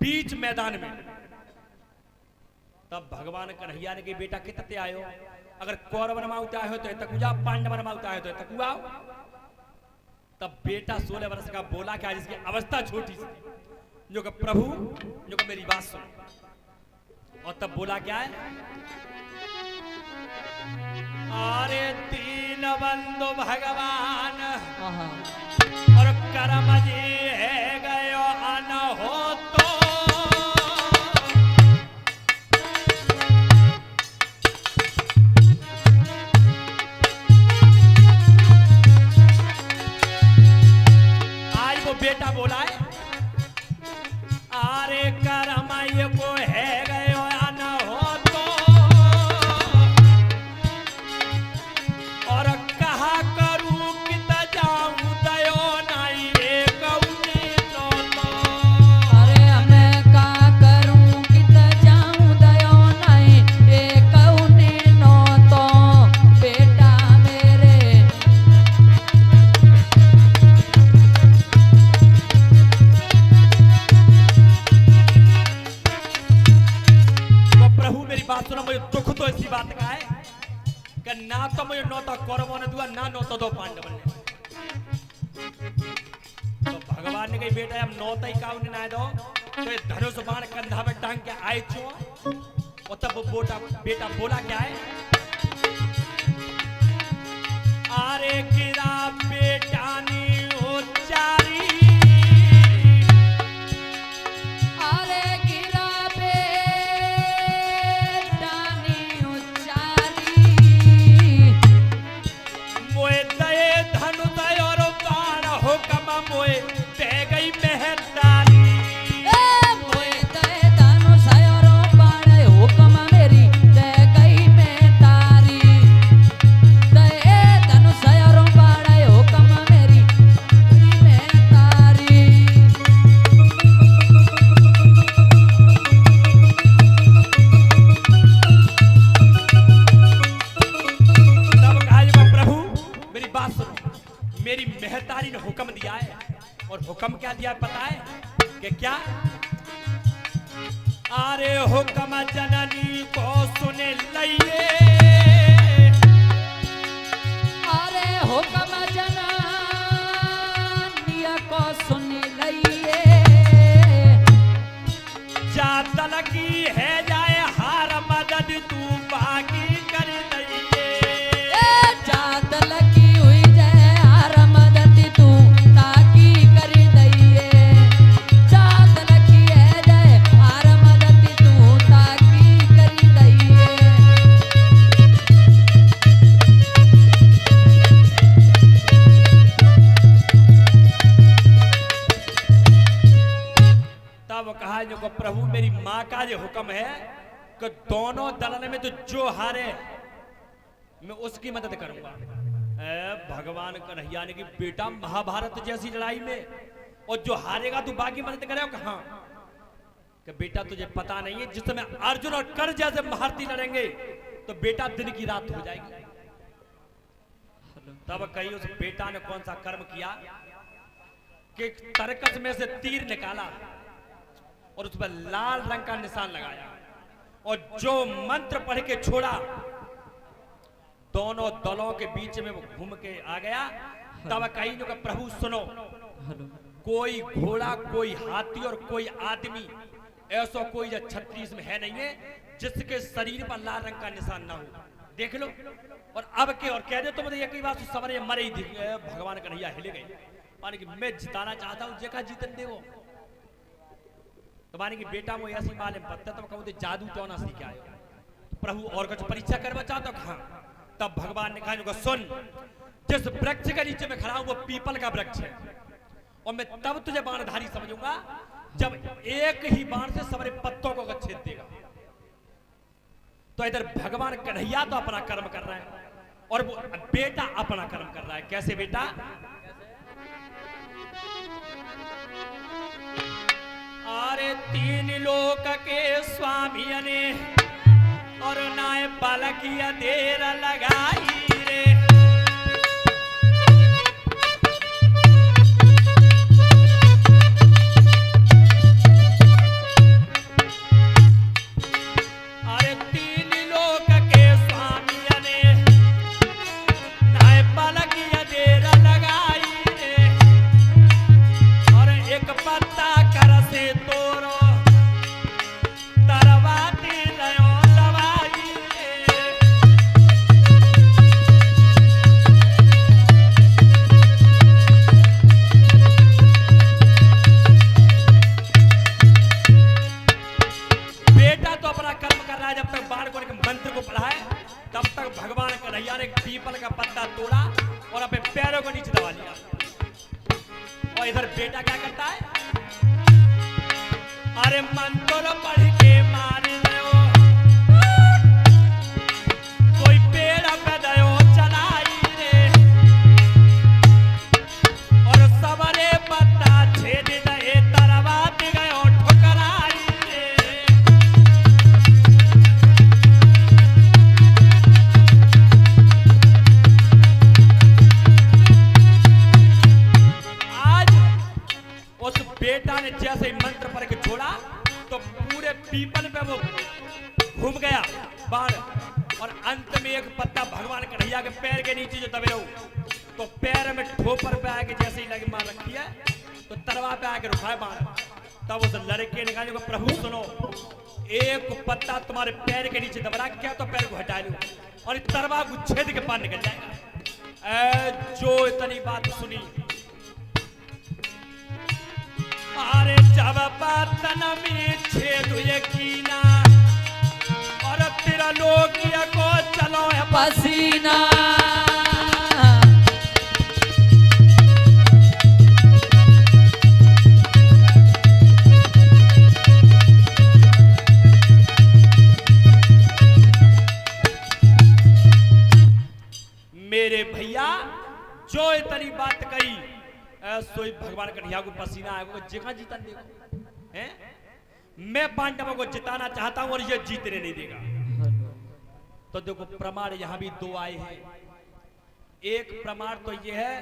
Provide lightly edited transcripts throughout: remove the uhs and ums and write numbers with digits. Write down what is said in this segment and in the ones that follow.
बीच मैदान में। तब भगवान कन्हैया ने कि बेटा कितने आयो, अगर कौरव माउता है तो तक जाओ, पांडव माउता है तो तक आओ। तब बेटा 16 वर्ष का बोला क्या, जिसकी अवस्था छोटी सी, जो कि प्रभु जो कि मेरी बात सुन। और तब बोला क्या है, अरे तीन बंधु भगवान और कर्म जी है गयो अन हो तो। आज वो बेटा बोला है, अरे कर्म ये को है गयो अन हो तो, और कहा करूं कित जाऊं दयो नहीं रे कौने नो तो। अरे मैं का करूं कित जाऊं दयो नहीं रे कौने नो तो। बेटा मेरे तो प्रभु मेरी बात सुनो, मुझे दुख तो इसी बात का है कि ना तो मुझे नौता कौरवों ने दुआ, ना नौता दो पांडव ने। तो भगवान ने कही बेटा अब नौता ही काउ ने ना दो, तो ये धनुष बाण कंधा पे टांग के आए छो। और तब वो बेटा बोला क्या है, अरे गिरा बेटा नी उच्चारी। अरे गिरा बेटा नी उच्चारी। मोए दये धनु दय और बाण हुक्म मोए बह गई मेहरदारी। मोए दे धनुष और बाण हुक्म मेरी दे गई मैं तारी। दे धनुष और बाण हुक्म मेरी गई मैं तारी। तब कहा जब प्रभु मेरी बात सुनो, मेरी मेहतारी ने हुक्म दिया है। और हुक्म क्या दिया है पता है कि क्या, अरे हुक्म जननी को सुने लइए। अरे हुक्म जनानिया को सुन लइए। जातल की है जाए हार मदद तू बाकी कर दइए। जात लगी हुई जय हर मदद तू ताकी कर दइए। जात लगी है जय हर मदद तू ताकी कर दइए। तब कहा जो को प्रभु मेरी माँ का जो हुक्म है कि दोनों दलन में तो जो हारे मैं उसकी मदद करूंगा। भगवान कन्हैया ने कि बेटा महाभारत जैसी लड़ाई में और जो हारेगा तू बाकी मदद करेगा। हाँ कि बेटा तुझे पता नहीं है, जिस समय अर्जुन और कर्ण जैसे महारथी लड़ेंगे तो बेटा दिन की रात हो जाएगी। तब कही उस बेटा ने कौन सा कर्म किया कि तरकस में से तीर निकाला और उस पर लाल रंग का निशान लगाया और जो मंत्र पढ़ के छोड़ा, दोनों दलों के बीच में वो घूम के आ गया। तब कहीं जो प्रभु सुनो, कोई घोड़ा, कोई हाथी और कोई आदमी, ऐसा कोई छत्री इसमें है नहीं है जिसके शरीर पर लाल रंग का निशान ना हो। देख लो। और अब के और कह दे तो मुझे एक बात समझ मरे ही दिख गए। भगवान कन्हैया हिले गए, माने कि मैं जिताना चाहता हूं, जेका जीतन दे वो। तो माने कि बेटा वो ऐसी मालूम पत्ता तो कहूं जादू क्यों ना सीख आए। प्रभु और कुछ परीक्षा करवा चाहता हाँ। तब भगवान ने कहा सुन, जिस वृक्ष के नीचे मैं खड़ा हूं वो पीपल का वृक्ष है, और मैं तब तुझे बाणधारी समझूंगा जब एक ही बाण से सारे पत्तों को छेद देगा। तो इधर भगवान कन्हैया तो अपना कर्म कर रहा है और वो बेटा अपना कर्म कर रहा है। कैसे बेटा, अरे तीन लोक के स्वामी ने और नाय बालकिया देर लगाई रे। को पढ़ाए, तब तक भगवान कन्हैया ने पीपल का पत्ता तोड़ा और अपने पैरों को नीचे दबा लिया। और इधर बेटा क्या करता है, अरे मंत्र पढ़ के मार दो, कोई पेड़ पे दयो चलाई रे, और सबरे पत्ता छेद दे तरवात गयो ठुकराई रे। आज उस बेटा ने जैसे ही मंत्र पढ़ के छोड़ा तो पूरे पीपल पे वो घूम गया बाण, और अंत में एक पत्ता भगवान कन्हैया के पैर के नीचे जो दबे रहो, तो पैर में ठोपर पे आके जैसे ही लगे मार रखी है तो तरवा पे आके रुका है बाण। तब उस लड़के ने कहा, प्रभु सुनो, एक पत्ता तुम्हारे पैर के नीचे दब रहा, क्या तो पैर को हटा लो और तरवा को छेद के पार निकल जाएगा। जो इतनी बात सुनी, अरे जब पतन में छेद यकीना, और तेरा लोग को चलो है पसीना। मेरे भैया जो इतनी बात कही, सोई भगवान कन्हैया को पसीना आएगा, जगह जीतन देगा हैं? मैं पांडवों को जिताना चाहता हूं और ये जीतने नहीं देगा। तो देखो प्रमाण यहां भी दो आए हैं। एक प्रमाण तो ये है,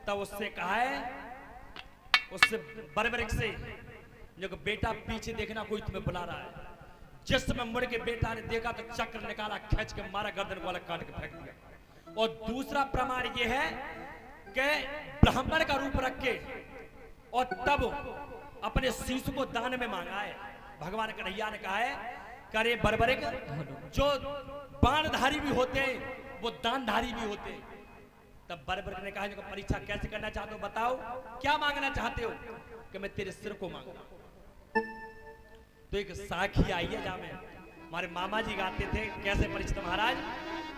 तब उससे कहा है, उससे बरबरिक से, जो बेटा पीछे देखना कोई तुम्हें बुला रहा है। जिस समय मुड़ के बेटा ने देखा तो चक्र निकाला, खींच के मारा, गर्दन को अलग काट के फेंक दिया। और दूसरा प्रमाण ये है कि ब्राह्मण का रूप रख के और तब अपने शीश को दान में मांगा है। भगवान कन्हैया ने कहा है, करे बरबरिक, जो बाणधारी भी होते हैं वो दानधारी भी होते हैं। तब बरबरिक ने कहा, परीक्षा कैसे करना चाहते हो बताओ, क्या मांगना चाहते हो? कि मैं तेरे सिर को मांगूंगा। तो एक साखी आई है जहां में हमारे मामा जी गाते थे, कैसे परीक्षित महाराज।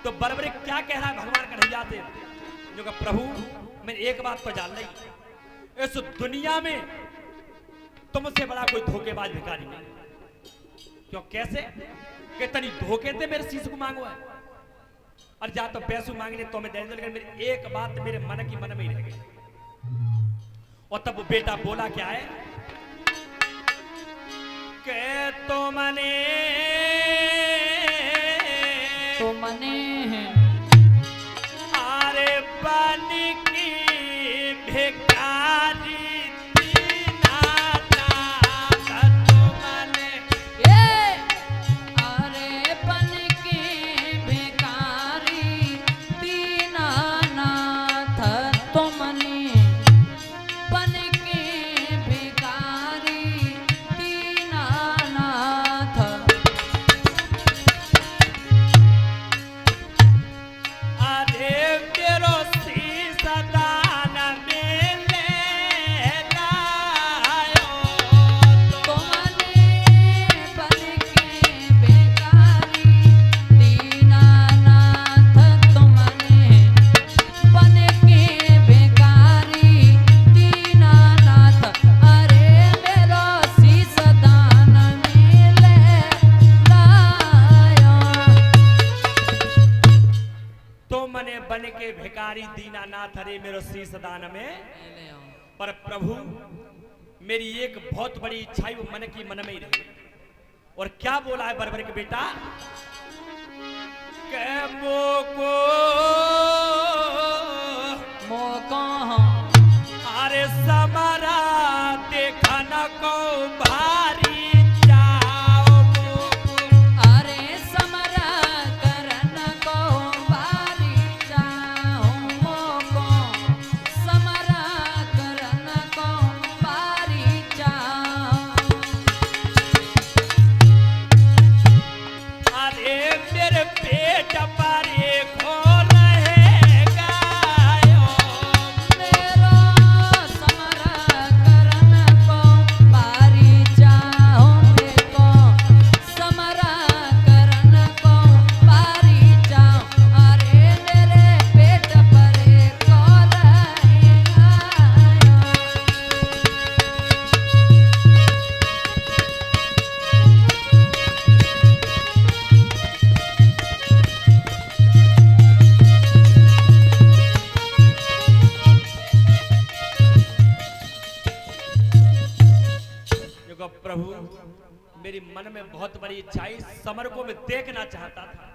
तो बरबरिक क्या कह रहा है भगवान कन्हैया से, जो कि प्रभु मैं एक बात तो जान रही, इस दुनिया में तुमसे बड़ा कोई धोखेबाज भिखारी नहीं। क्यों, कैसे? कि तनी धोखे थे मेरे शीश को मांगो है, और जा तो पैसों मांगने तो मैं दे दे, मेरी एक बात मेरे मन की मन में ही रह गई। और तब वो बेटा बोला क्या है, के तो मने आरे बन की भिखारी दीनानाथ तुमने, अरे बन के भिखारी दीनानाथ तुमने, बन के भिखारी दीनानाथ। अरे तेरो शीश दान में ले लायो, तुमने बन के भिखारी दीनानाथ, तुमने बन के भिखारी दीनानाथ। अरे मेरो शीश दान में ले लायो, तो मने बन के भिखारी दीनानाथ, अरे मेरो शीश दान में। पर प्रभु मेरी एक बहुत बड़ी इच्छा वो मन की मन में ही रही। और क्या बोला है बरबरिक बेटा, के मोको मोको अरे समारा देखा न को भारी जाओ मोको, अरे समरा करन को बारी चाहो मोको, समरा करन को बारी चाहो। अरे मेरे पेट पर एक हो रहे मेरी मन में बहुत बड़ी इच्छा आई, समर को मैं देखना चाहता था।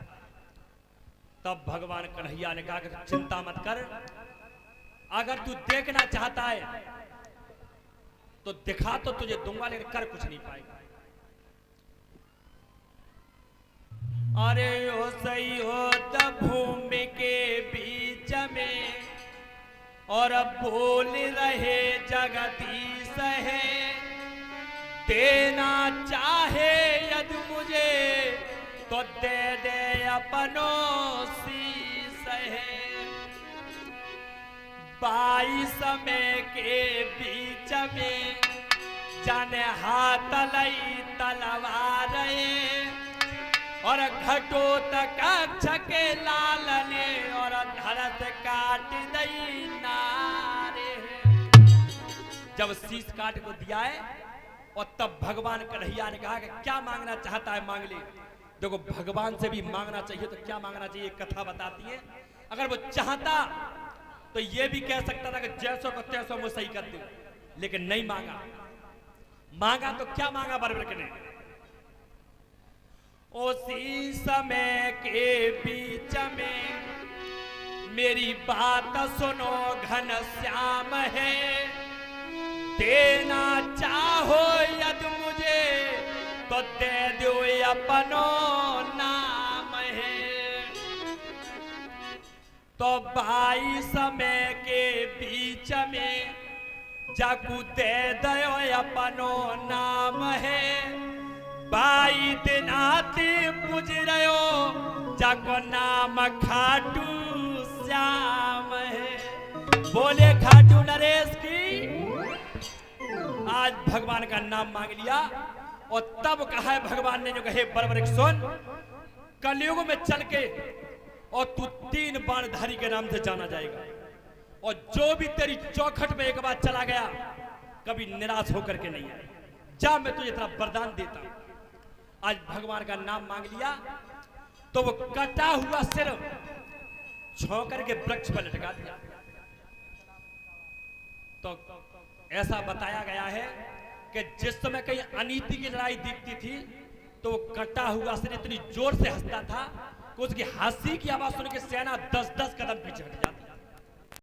तब भगवान कन्हैया ने कहा कि चिंता मत कर, अगर तू देखना चाहता है तो दिखा तो तुझे दूंगा, लेकिन कर कुछ नहीं पाएगा। अरे ओ सही हो तब भूमि के बीच में और बोल रहे जगदीश है, देना चाहे यदि मुझे तो दे दे अपनों शीश है। 22 में के बीच में जाने हाथ लई तलवार और घटो तक के लाल ने और धरत काट दई नारे। जब शीश काट को दिया है और तब भगवान कन्हैया ने कहा कि क्या मांगना चाहता है मांग ले। देखो भगवान से भी मांगना चाहिए तो क्या मांगना चाहिए, कथा बताती है। अगर वो चाहता तो ये भी कह सकता था कि जैसो को तैसो वो सही कर दे, लेकिन नहीं मांगा। मांगा तो क्या मांगा बरबर ने, उसी समय के बीच में मेरी बात सुनो घनश्याम है, देना चाहो यदि मुझे तो दे दो अपनो नाम है। तो 22 में के बीच में जाकू दे दो अपनो नाम है। 22 दिन आते पूज रहे हो जाको नाम खाटू श्याम है। बोले खाटू नरेश की। आज भगवान का नाम मांग लिया और तब कहा है भगवान ने जो कहे बरबर सुन, कलयुग में चल के और तू 3 बाणधारी के नाम से जाना जाएगा, और जो भी तेरी चौखट में एक बार चला गया कभी निराश होकर के नहीं आए। जा मैं तुझे इतना वरदान देता हूं। आज भगवान का नाम मांग लिया तो वो कटा हुआ सिर छौकर के वृक्ष पर लटका दिया। तो ऐसा बताया गया है कि जिस समय कहीं अनीति की लड़ाई दिखती थी तो वो कटा हुआ सिर इतनी जोर से हंसता था कि उसकी हंसी की आवाज सुन के सेना 10-10 कदम पीछे हट जाती।